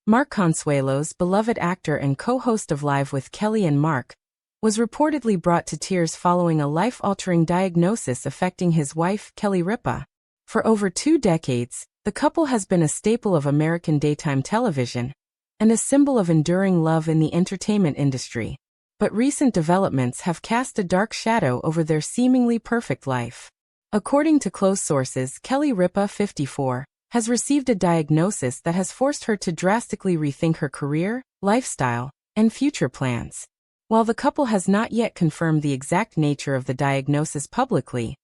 Mark Consuelos, beloved actor and co-host of Live with Kelly and Mark, was reportedly brought to tears following a life-altering diagnosis affecting his wife, Kelly Ripa. For over 2 decades, the couple has been a staple of American daytime television and a symbol of enduring love in the entertainment industry. But recent developments have cast a dark shadow over their seemingly perfect life. According to close sources, Kelly Ripa, 54, has received a diagnosis that has forced her to drastically rethink her career, lifestyle, and future plans. While the couple has not yet confirmed the exact nature of the diagnosis publicly,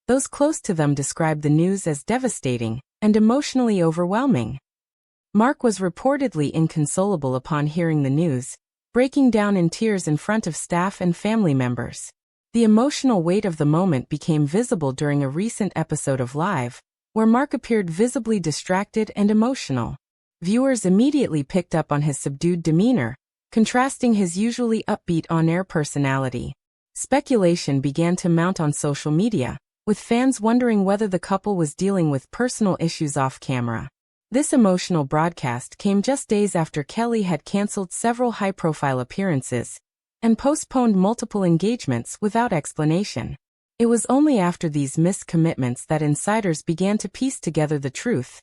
those close to them describe the news as devastating and emotionally overwhelming. Mark was reportedly inconsolable upon hearing the news, breaking down in tears in front of staff and family members. The emotional weight of the moment became visible during a recent episode of Live, where Mark appeared visibly distracted and emotional. Viewers immediately picked up on his subdued demeanor, contrasting his usually upbeat on-air personality. Speculation began to mount on social media, with fans wondering whether the couple was dealing with personal issues off-camera. This emotional broadcast came just days after Kelly had canceled several high-profile appearances and postponed multiple engagements without explanation. It was only after these missed commitments that insiders began to piece together the truth.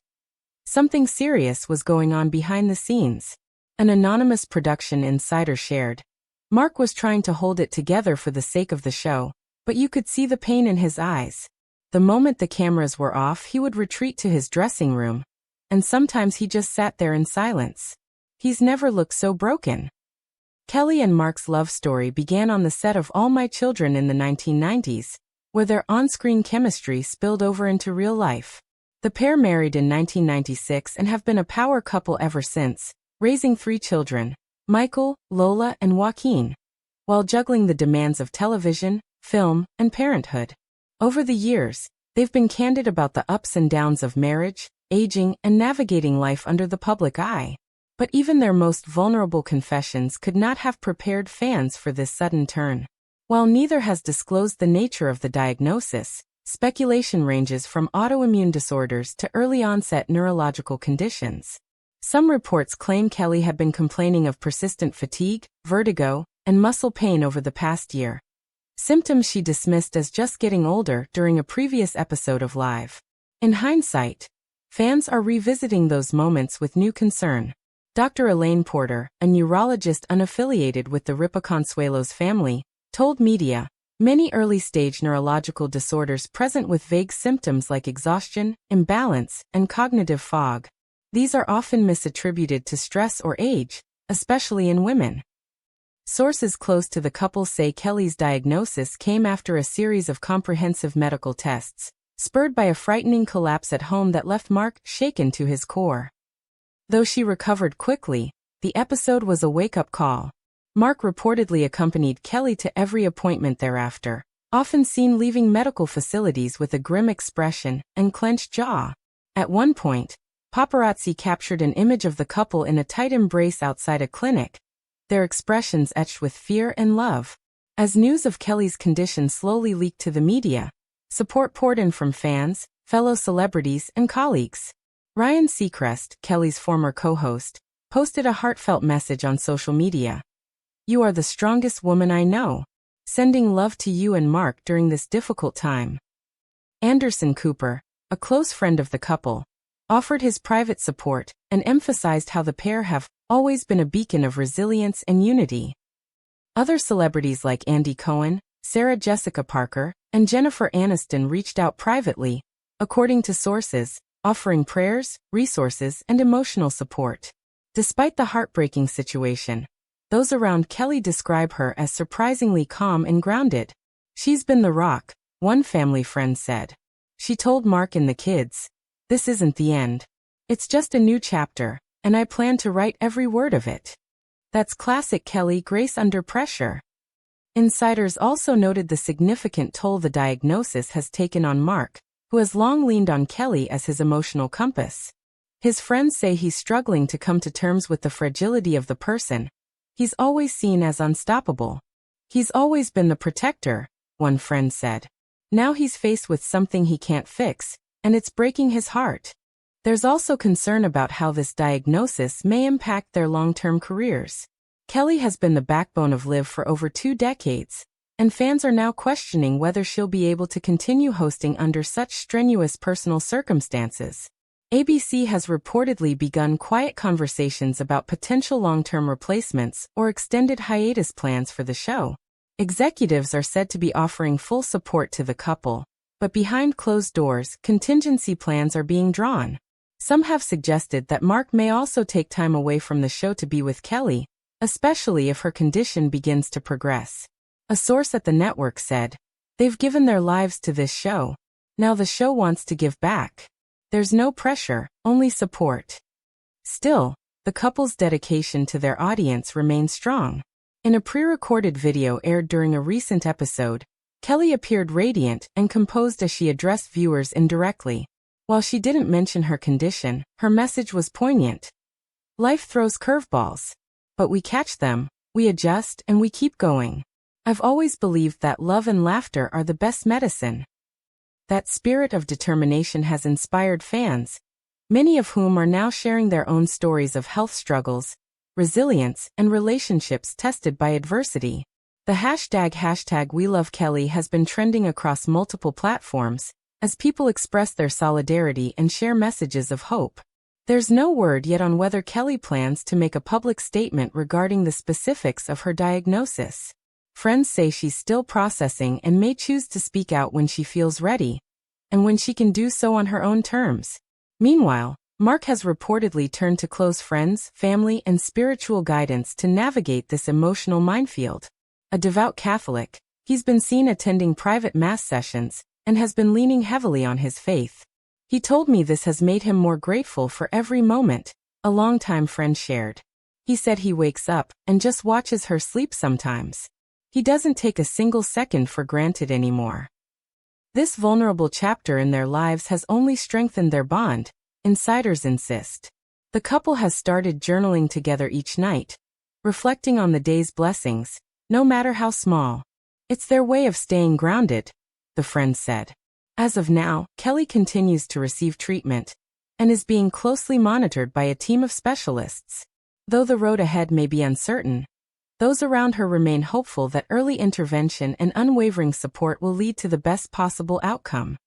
Something serious was going on behind the scenes. An anonymous production insider shared. Mark was trying to hold it together for the sake of the show, but you could see the pain in his eyes. The moment the cameras were off, he would retreat to his dressing room, and sometimes he just sat there in silence. He's never looked so broken. Kelly and Mark's love story began on the set of All My Children in the 1990s, where their on-screen chemistry spilled over into real life. The pair married in 1996 and have been a power couple ever since, raising 3 children, Michael, Lola, and Joaquin, while juggling the demands of television, film, and parenthood. Over the years, they've been candid about the ups and downs of marriage, aging, and navigating life under the public eye. But even their most vulnerable confessions could not have prepared fans for this sudden turn. While neither has disclosed the nature of the diagnosis, speculation ranges from autoimmune disorders to early-onset neurological conditions. Some reports claim Kelly had been complaining of persistent fatigue, vertigo, and muscle pain over the past year, symptoms she dismissed as just getting older during a previous episode of Live. In hindsight, fans are revisiting those moments with new concern. Dr. Elaine Porter, a neurologist unaffiliated with the Ripa Consuelos family, told media, many early-stage neurological disorders present with vague symptoms like exhaustion, imbalance, and cognitive fog. These are often misattributed to stress or age, especially in women. Sources close to the couple say Kelly's diagnosis came after a series of comprehensive medical tests, spurred by a frightening collapse at home that left Mark shaken to his core. Though she recovered quickly, the episode was a wake-up call. Mark reportedly accompanied Kelly to every appointment thereafter, often seen leaving medical facilities with a grim expression and clenched jaw. At one point, paparazzi captured an image of the couple in a tight embrace outside a clinic, their expressions etched with fear and love. As news of Kelly's condition slowly leaked to the media, support poured in from fans, fellow celebrities, and colleagues. Ryan Seacrest, Kelly's former co-host, posted a heartfelt message on social media. "You are the strongest woman I know. Sending love to you and Mark during this difficult time." Anderson Cooper, a close friend of the couple, offered his private support and emphasized how the pair have always been a beacon of resilience and unity. Other celebrities like Andy Cohen, Sarah Jessica Parker, and Jennifer Aniston reached out privately, according to sources, offering prayers, resources, and emotional support. Despite the heartbreaking situation, those around Kelly describe her as surprisingly calm and grounded. "She's been the rock," one family friend said. She told Mark and the kids, "This isn't the end. It's just a new chapter, and I plan to write every word of it." That's classic Kelly grace under pressure. Insiders also noted the significant toll the diagnosis has taken on Mark, who has long leaned on Kelly as his emotional compass. His friends say he's struggling to come to terms with the fragility of the person he's always seen as unstoppable. "He's always been the protector," one friend said. "Now he's faced with something he can't fix, and it's breaking his heart." There's also concern about how this diagnosis may impact their long-term careers. Kelly has been the backbone of Live for over 2 decades, and fans are now questioning whether she'll be able to continue hosting under such strenuous personal circumstances. ABC has reportedly begun quiet conversations about potential long-term replacements or extended hiatus plans for the show. Executives are said to be offering full support to the couple, but behind closed doors, contingency plans are being drawn. Some have suggested that Mark may also take time away from the show to be with Kelly, especially if her condition begins to progress. A source at the network said, "They've given their lives to this show. Now the show wants to give back. There's no pressure, only support." Still, the couple's dedication to their audience remains strong. In a pre-recorded video aired during a recent episode, Kelly appeared radiant and composed as she addressed viewers indirectly. While she didn't mention her condition, her message was poignant. "Life throws curveballs. But we catch them, we adjust, and we keep going. I've always believed that love and laughter are the best medicine." That spirit of determination has inspired fans, many of whom are now sharing their own stories of health struggles, resilience, and relationships tested by adversity. The hashtag #WeLoveKelly has been trending across multiple platforms, as people express their solidarity and share messages of hope. There's no word yet on whether Kelly plans to make a public statement regarding the specifics of her diagnosis. Friends say she's still processing and may choose to speak out when she feels ready, and when she can do so on her own terms. Meanwhile, Mark has reportedly turned to close friends, family, and spiritual guidance to navigate this emotional minefield. A devout Catholic, he's been seen attending private mass sessions and has been leaning heavily on his faith. "He told me this has made him more grateful for every moment," a longtime friend shared. He said he wakes up and just watches her sleep sometimes. He doesn't take a single second for granted anymore. This vulnerable chapter in their lives has only strengthened their bond, insiders insist. The couple has started journaling together each night, reflecting on the day's blessings, no matter how small. "It's their way of staying grounded," the friend said. As of now, Kelly continues to receive treatment and is being closely monitored by a team of specialists. Though the road ahead may be uncertain, those around her remain hopeful that early intervention and unwavering support will lead to the best possible outcome.